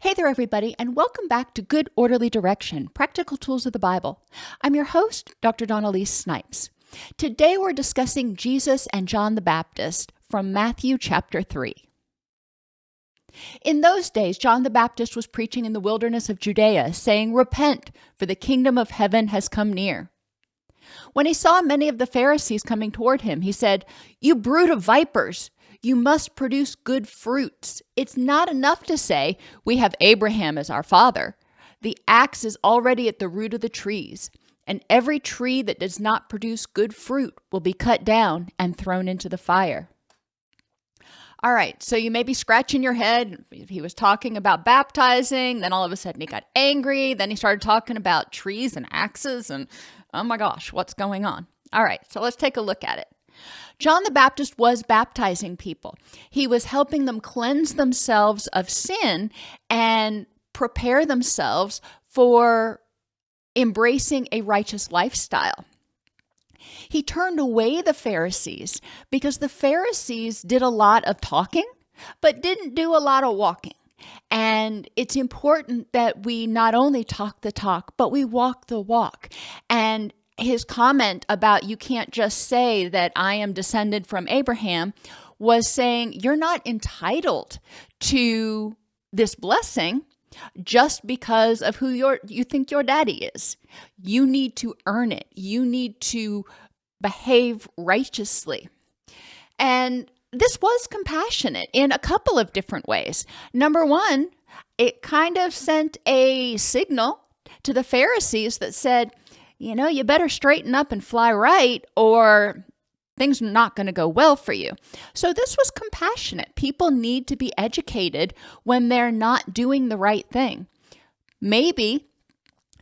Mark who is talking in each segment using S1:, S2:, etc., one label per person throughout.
S1: Hey there, everybody, and welcome back to Good Orderly Direction, Practical Tools of the Bible. I'm your host, Dr. Dawn-Elise Snipes. Today we're discussing Jesus and John the Baptist from Matthew chapter 3. In those days, John the Baptist was preaching in the wilderness of Judea, saying, "Repent, for the kingdom of heaven has come near." When he saw many of the Pharisees coming toward him, he said, "You brood of vipers! You must produce good fruits. It's not enough to say, 'We have Abraham as our father.' The axe is already at the root of the trees, and every tree that does not produce good fruit will be cut down and thrown into the fire." All right, so you may be scratching your head. He was talking about baptizing, then all of a sudden he got angry, then he started talking about trees and axes, and oh my gosh, what's going on? All right, so let's take a look at it. John the Baptist was baptizing people. He was helping them cleanse themselves of sin and prepare themselves for embracing a righteous lifestyle. He turned away the Pharisees because the Pharisees did a lot of talking, but didn't do a lot of walking. And it's important that we not only talk the talk, but we walk the walk. And his comment about you can't just say that I am descended from Abraham was saying you're not entitled to this blessing just because of who you think your daddy is. You need to earn it. You need to behave righteously. And this was compassionate in a couple of different ways. Number one, it kind of sent a signal to the Pharisees that said, you better straighten up and fly right, or things are not going to go well for you. So this was compassionate. People need to be educated when they're not doing the right thing. Maybe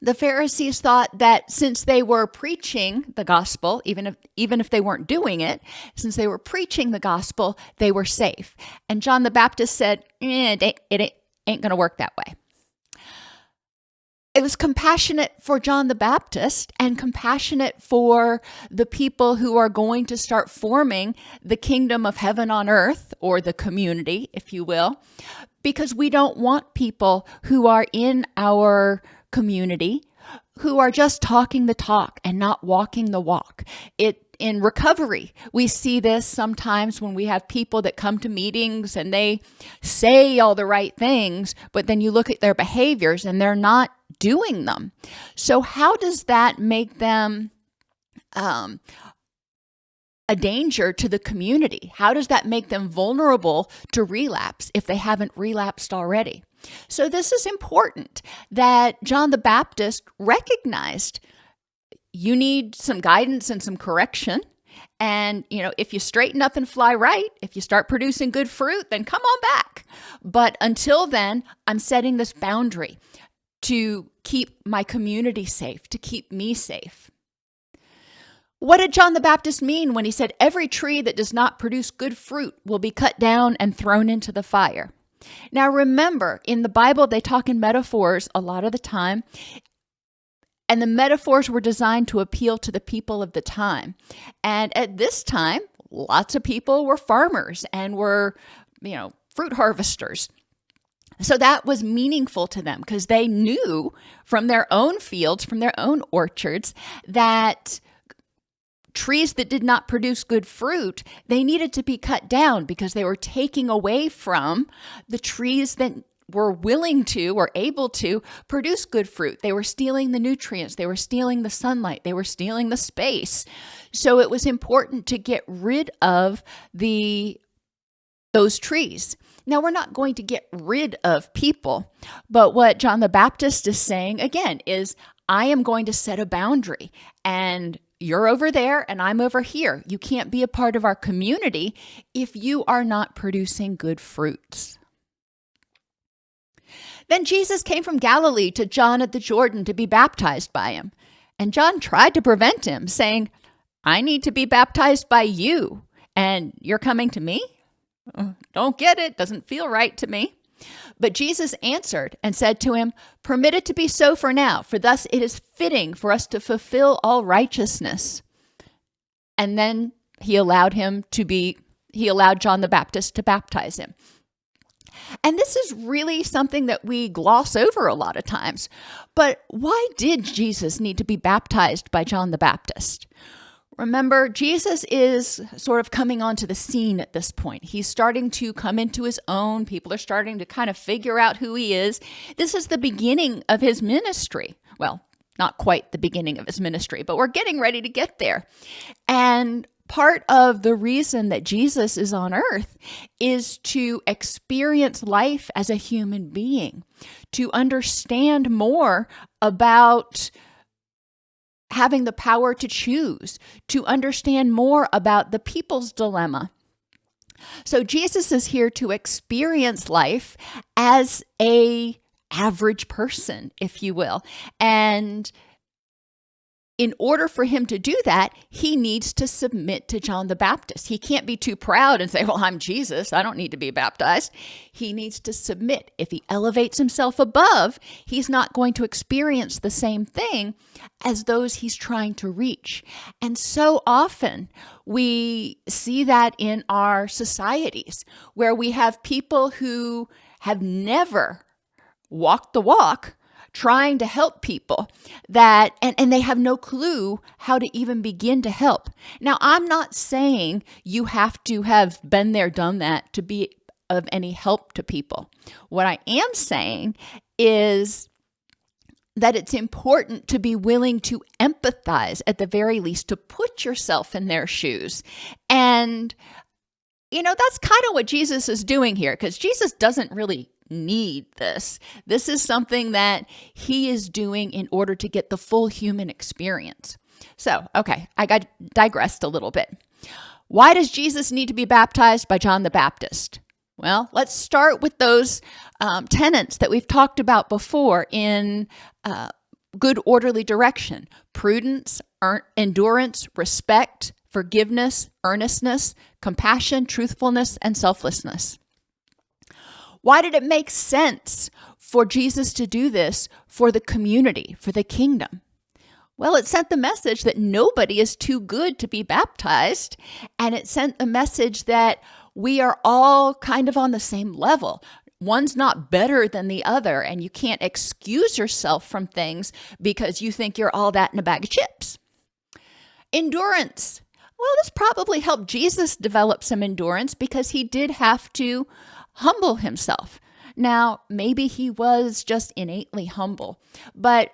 S1: the Pharisees thought that since they were preaching the gospel, even if they weren't doing it, since they were preaching the gospel, they were safe. And John the Baptist said, it ain't going to work that way. It was compassionate for John the Baptist and compassionate for the people who are going to start forming the kingdom of heaven on earth, or the community, if you will, because we don't want people who are in our community who are just talking the talk and not walking the walk. In recovery, we see this sometimes when we have people that come to meetings and they say all the right things, but then you look at their behaviors and they're not doing them. So how does that make them a danger to the community? How does that make them vulnerable to relapse if they haven't relapsed already? So this is important that John the Baptist recognized you need some guidance and some correction. And, if you straighten up and fly right, if you start producing good fruit, then come on back. But until then, I'm setting this boundary to keep my community safe, to keep me safe. What did John the Baptist mean when he said, "Every tree that does not produce good fruit will be cut down and thrown into the fire"? Now remember, in the Bible, they talk in metaphors a lot of the time. And the metaphors were designed to appeal to the people of the time. And at this time, lots of people were farmers and were, fruit harvesters. So that was meaningful to them because they knew from their own fields, from their own orchards, that trees that did not produce good fruit, they needed to be cut down because they were taking away from the trees that were willing to or able to produce good fruit. They were stealing the nutrients. They were stealing the sunlight. They were stealing the space. So it was important to get rid of those trees. Now, we're not going to get rid of people, but what John the Baptist is saying, again, is I am going to set a boundary, and you're over there and I'm over here. You can't be a part of our community if you are not producing good fruits. Then Jesus came from Galilee to John at the Jordan to be baptized by him. And John tried to prevent him, saying, "I need to be baptized by you, and you're coming to me? Don't get it. Doesn't feel right to me." But Jesus answered and said to him, "Permit it to be so for now, for thus it is fitting for us to fulfill all righteousness." And then he allowed John the Baptist to baptize him. And this is really something that we gloss over a lot of times. But why did Jesus need to be baptized by John the Baptist? Remember, Jesus is sort of coming onto the scene at this point. He's starting to come into his own. People are starting to kind of figure out who he is. This is the beginning of his ministry. Well, not quite the beginning of his ministry, but we're getting ready to get there. And part of the reason that Jesus is on earth is to experience life as a human being, to understand more about having the power to choose, to understand more about the people's dilemma. So Jesus is here to experience life as a average person, if you will. And in order for him to do that, he needs to submit to John the Baptist. He can't be too proud and say, well, I'm Jesus, I don't need to be baptized. He needs to submit. If he elevates himself above, he's not going to experience the same thing as those he's trying to reach. And so often we see that in our societies, where we have people who have never walked the walk, trying to help people that, and they have no clue how to even begin to help. Now, I'm not saying you have to have been there, done that to be of any help to people. What I am saying is that it's important to be willing to empathize, at the very least, to put yourself in their shoes. And, that's kind of what Jesus is doing here, because Jesus doesn't really need this. This is something that he is doing in order to get the full human experience. So, okay, I digressed a little bit. Why does Jesus need to be baptized by John the Baptist? Well, let's start with those tenets that we've talked about before in good orderly direction: prudence, endurance, respect, forgiveness, earnestness, compassion, truthfulness, and selflessness. Why did it make sense for Jesus to do this for the community, for the kingdom? Well, it sent the message that nobody is too good to be baptized, and it sent the message that we are all kind of on the same level. One's not better than the other, and you can't excuse yourself from things because you think you're all that in a bag of chips. Endurance. Well, this probably helped Jesus develop some endurance because he did have to humble himself. Now, maybe he was just innately humble, but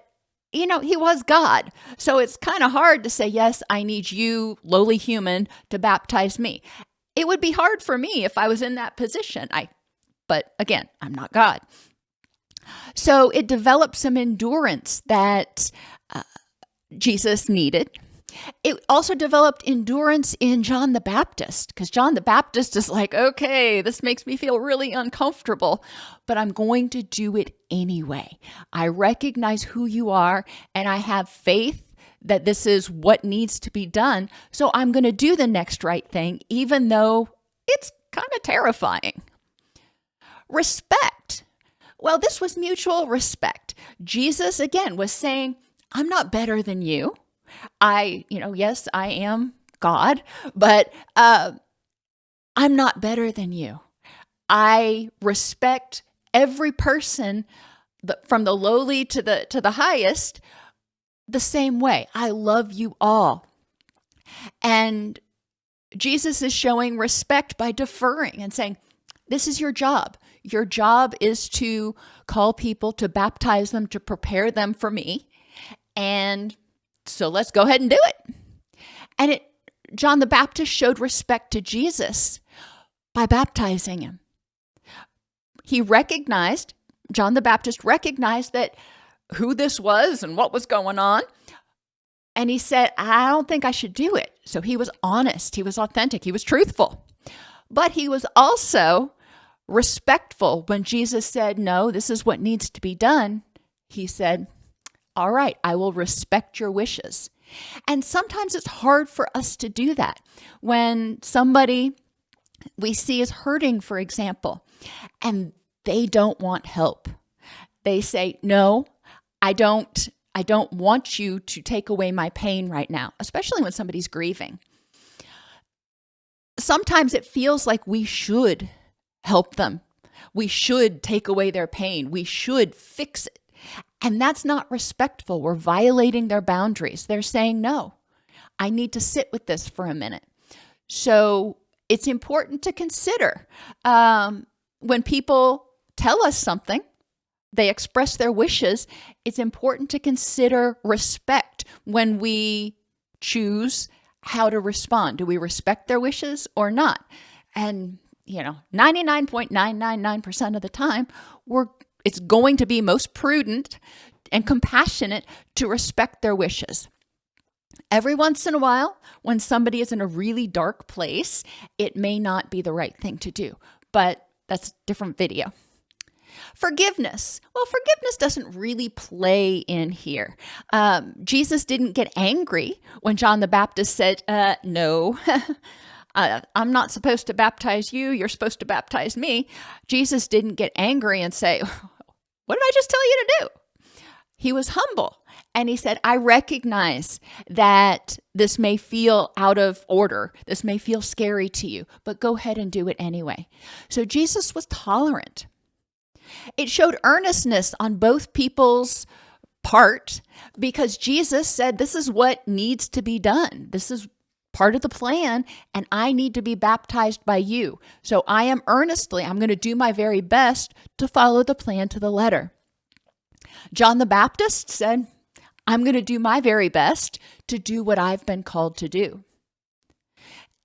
S1: he was God. So it's kind of hard to say, yes, I need you, lowly human, to baptize me. It would be hard for me if I was in that position. But again, I'm not God. So it developed some endurance that Jesus needed. It also developed endurance in John the Baptist, because John the Baptist is like, okay, this makes me feel really uncomfortable, but I'm going to do it anyway. I recognize who you are, and I have faith that this is what needs to be done, so I'm going to do the next right thing, even though it's kind of terrifying. Respect. Well, this was mutual respect. Jesus, again, was saying, I'm not better than you. Yes, I am God, but I'm not better than you. I respect every person, from the lowly to the highest, the same way. I love you all. And Jesus is showing respect by deferring and saying, this is your job. Your job is to call people, to baptize them, to prepare them for me. And so let's go ahead and do it. And John the Baptist showed respect to Jesus by baptizing him. John the Baptist recognized that who this was and what was going on. And he said, I don't think I should do it. So he was honest. He was authentic. He was truthful. But he was also respectful when Jesus said, no, this is what needs to be done. He said, all right, I will respect your wishes. And sometimes it's hard for us to do that. When somebody we see is hurting, for example, and they don't want help. They say, no, I don't want you to take away my pain right now, especially when somebody's grieving. Sometimes it feels like we should help them. We should take away their pain. We should fix it. And that's not respectful. We're violating their boundaries. They're saying, no, I need to sit with this for a minute. So it's important to consider when people tell us something, they express their wishes, it's important to consider respect when we choose how to respond. Do we respect their wishes or not? And, 99.999% of the time, it's going to be most prudent and compassionate to respect their wishes. Every once in a while, when somebody is in a really dark place, it may not be the right thing to do, but that's a different video. Forgiveness. Well, forgiveness doesn't really play in here. Jesus didn't get angry when John the Baptist said, no, I'm not supposed to baptize you. You're supposed to baptize me. Jesus didn't get angry and say, what did I just tell you to do? He was humble. And he said, I recognize that this may feel out of order. This may feel scary to you, but go ahead and do it anyway. So Jesus was tolerant. It showed earnestness on both people's part because Jesus said, this is what needs to be done. This is part of the plan, and I need to be baptized by you. So I'm going to do my very best to follow the plan to the letter. John the Baptist said, I'm going to do my very best to do what I've been called to do.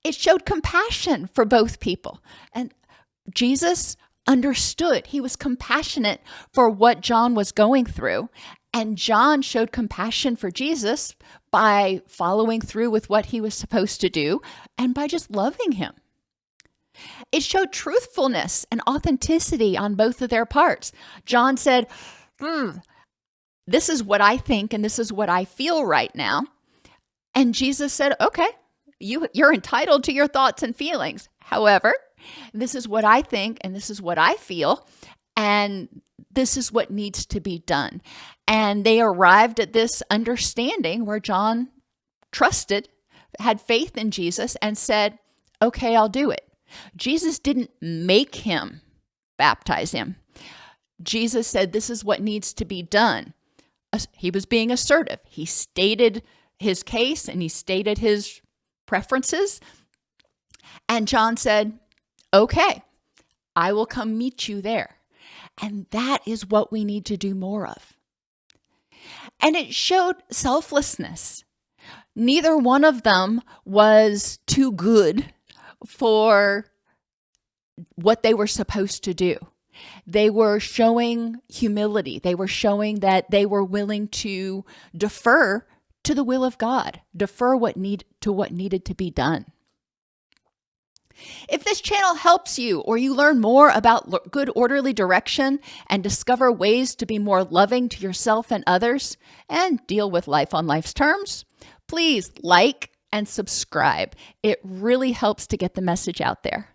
S1: It showed compassion for both people. And Jesus understood. He was compassionate for what John was going through. And John showed compassion for Jesus by following through with what he was supposed to do and by just loving him. It showed truthfulness and authenticity on both of their parts. John said, this is what I think and this is what I feel right now. And Jesus said, okay, you're entitled to your thoughts and feelings. However, this is what I think and this is what I feel, and this is what needs to be done. And they arrived at this understanding where John trusted, had faith in Jesus, and said, okay, I'll do it. Jesus didn't make him baptize him. Jesus said, this is what needs to be done. He was being assertive. He stated his case and he stated his preferences. And John said, okay, I will come meet you there. And that is what we need to do more of. And it showed selflessness. Neither one of them was too good for what they were supposed to do. They were showing humility. They were showing that they were willing to defer to the will of God, defer to what needed to be done. If this channel helps you or you learn more about good orderly direction and discover ways to be more loving to yourself and others and deal with life on life's terms, please like and subscribe. It really helps to get the message out there.